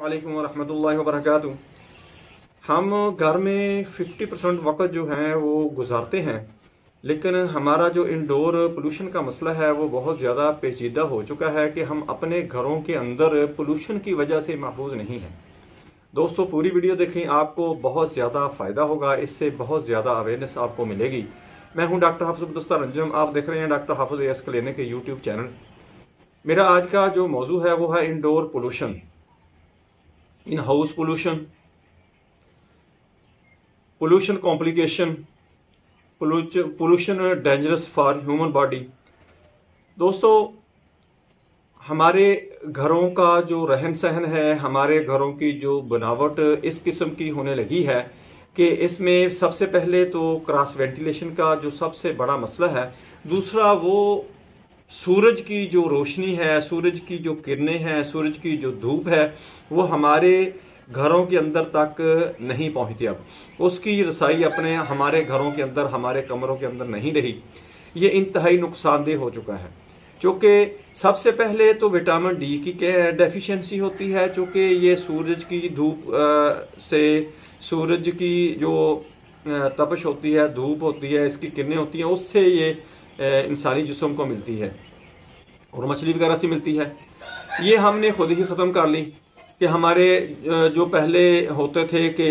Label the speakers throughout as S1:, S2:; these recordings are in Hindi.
S1: वालेकुम रहमतुल्लाहि व बरकातुहू। हम घर में 50% वक़्त जो है वो गुजारते हैं, लेकिन हमारा जो इंडोर पोल्यूशन का मसला है वो बहुत ज़्यादा पेचीदा हो चुका है कि हम अपने घरों के अंदर पोल्यूशन की वजह से महफूज नहीं हैं। दोस्तों, पूरी वीडियो देखें, आपको बहुत ज़्यादा फ़ायदा होगा, इससे बहुत ज़्यादा अवेयरनेस आपको मिलेगी। मैं हूं डॉक्टर हाफिज अब्दुल रंजम, आप देख रहे हैं डॉक्टर हाफिज एस क्लिनिक के यूट्यूब चैनल। मेरा आज का जो मौजू है वो है indoor pollution, in house pollution, pollution complication, pollution dangerous for human body. दोस्तों, हमारे घरों का जो रहन सहन है, हमारे घरों की जो बनावट इस किस्म की होने लगी है कि इसमें सबसे पहले तो क्रॉस वेंटिलेशन का जो सबसे बड़ा मसला है। दूसरा, वो सूरज की जो रोशनी है, सूरज की जो किरणें हैं, सूरज की जो धूप है, वो हमारे घरों के अंदर तक नहीं पहुंचती। अब उसकी रसाई अपने हमारे घरों के अंदर, हमारे कमरों के अंदर नहीं रही। ये इंतहाई नुकसानदेह हो चुका है। चूँकि सबसे पहले तो विटामिन डी की डेफिशिएंसी होती है, चूँकि ये सूरज की धूप से, सूरज की जो तपश होती है, धूप होती है, इसकी किरणें होती हैं, उससे ये इंसानी जिस्म को मिलती है और मछली वगैरह से मिलती है। ये हमने खुद ही ख़त्म कर ली कि हमारे जो पहले होते थे कि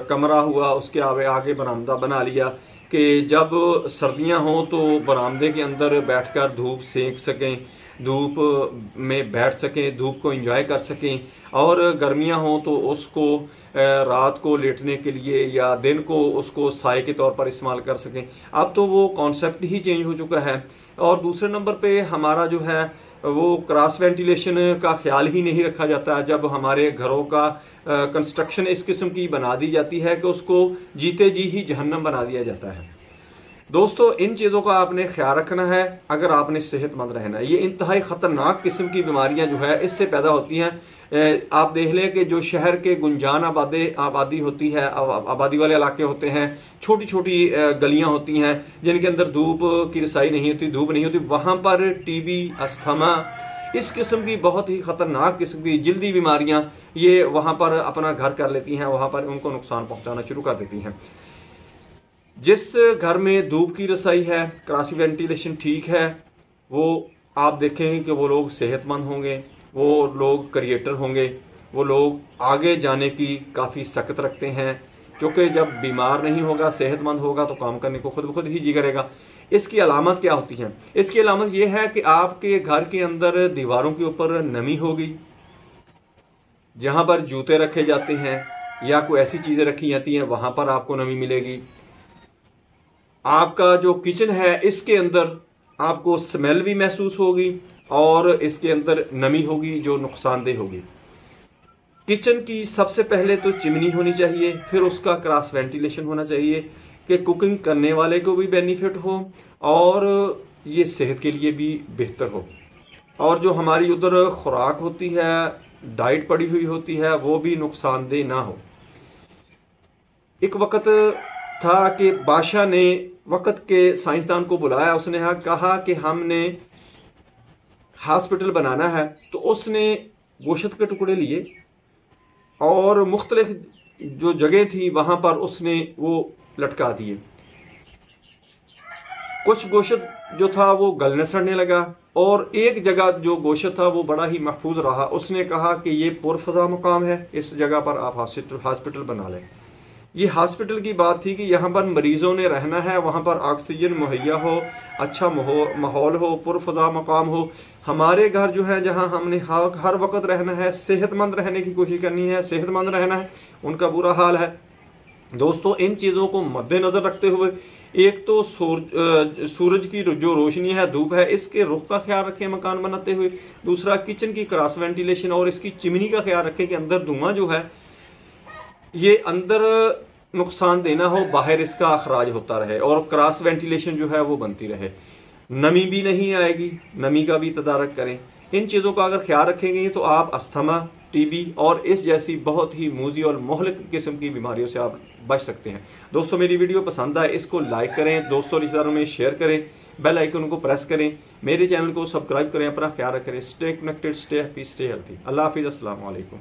S1: कमरा हुआ, उसके आगे बरामदा बना लिया कि जब सर्दियां हों तो बरामदे के अंदर बैठकर धूप सेंक सकें, धूप में बैठ सकें, धूप को एंजॉय कर सकें, और गर्मियां हों तो उसको रात को लेटने के लिए या दिन को उसको साए के तौर पर इस्तेमाल कर सकें। अब तो वो कॉन्सेप्ट ही चेंज हो चुका है। और दूसरे नंबर पे हमारा जो है वो क्रॉस वेंटिलेशन का ख्याल ही नहीं रखा जाता। जब हमारे घरों का कंस्ट्रक्शन इस किस्म की बना दी जाती है कि उसको जीते जी ही जहन्नम बना दिया जाता है। दोस्तों, इन चीज़ों का आपने ख्याल रखना है अगर आपने सेहतमंद रहना है। ये इंतहाई ख़तरनाक किस्म की बीमारियां जो है इससे पैदा होती हैं। आप देख लें कि जो शहर के गुंजान आबादी होती है, आबादी वाले इलाके होते हैं, छोटी छोटी गलियां होती हैं जिनके अंदर धूप की रसाई नहीं होती, धूप नहीं होती, वहां पर टीबी, अस्थमा, इस किस्म की बहुत ही खतरनाक किस्म की जल्दी बीमारियां ये वहां पर अपना घर कर लेती हैं, वहां पर उनको नुकसान पहुंचाना शुरू कर देती हैं। जिस घर में धूप की रसाई है, क्रॉस वेंटिलेशन ठीक है, वो आप देखेंगे कि वो लोग सेहतमंद होंगे, वो लोग क्रिएटर होंगे, वो लोग आगे जाने की काफ़ी सख्त रखते हैं। क्योंकि जब बीमार नहीं होगा, सेहतमंद होगा, तो काम करने को खुद ब खुद ही जी करेगा। इसकी अलामत क्या होती है? इसकी अलामत यह है कि आपके घर के अंदर दीवारों के ऊपर नमी होगी, जहां पर जूते रखे जाते हैं या कोई ऐसी चीज़ें रखी जाती हैं वहां पर आपको नमी मिलेगी। आपका जो किचन है इसके अंदर आपको स्मेल भी महसूस होगी और इसके अंदर नमी होगी जो नुकसानदेह होगी। किचन की सबसे पहले तो चिमनी होनी चाहिए, फिर उसका क्रॉस वेंटिलेशन होना चाहिए कि कुकिंग करने वाले को भी बेनिफिट हो और ये सेहत के लिए भी बेहतर हो, और जो हमारी उधर खुराक होती है, डाइट पड़ी हुई होती है, वो भी नुकसानदेह ना हो। एक वक्त था कि बादशाह ने वक्त के साइंसदान को बुलाया, उसने कहा कि हमने हॉस्पिटल बनाना है। तो उसने गोश्त के टुकड़े लिए और मुख्तलिफ जो जगह थी वहां पर उसने वो लटका दिए। कुछ गोश्त जो था वो गलने सड़ने लगा और एक जगह जो गोश्त था वो बड़ा ही महफूज रहा। उसने कहा कि ये पुरफजा मकाम है, इस जगह पर आप हॉस्पिटल बना लें। ये हॉस्पिटल की बात थी कि यहाँ पर मरीजों ने रहना है, वहाँ पर ऑक्सीजन मुहैया हो, अच्छा माहौल हो, पुरफजा मकाम हो। हमारे घर जो है जहाँ हमने हर वक्त रहना है, सेहतमंद रहने की कोशिश करनी है, सेहतमंद रहना है, उनका बुरा हाल है। दोस्तों, इन चीज़ों को मद्देनज़र रखते हुए एक तो सूरज की जो रोशनी है, धूप है, इसके रुख का ख्याल रखें मकान बनाते हुए। दूसरा, किचन की क्रॉस वेंटिलेशन और इसकी चिमनी का ख्याल रखें कि अंदर धुआं जो है ये अंदर नुकसान देना हो, बाहर इसका अखराज होता रहे और क्रॉस वेंटिलेशन जो है वो बनती रहे। नमी भी नहीं आएगी, नमी का भी तदारक करें। इन चीज़ों का अगर ख्याल रखेंगे तो आप अस्थमा, टीबी और इस जैसी बहुत ही मूजी और मोहलिक किस्म की बीमारियों से आप बच सकते हैं। दोस्तों, मेरी वीडियो पसंद आए इसको लाइक करें, दोस्तों रिश्तेदारों में शेयर करें, बेल आइकन को प्रेस करें, मेरे चैनल को सब्सक्राइब करें, अपना ख्याल रखें। Stay connected, stay happy, stay healthy. अल्लाह हाफिज़, अस्सलाम वालेकुम।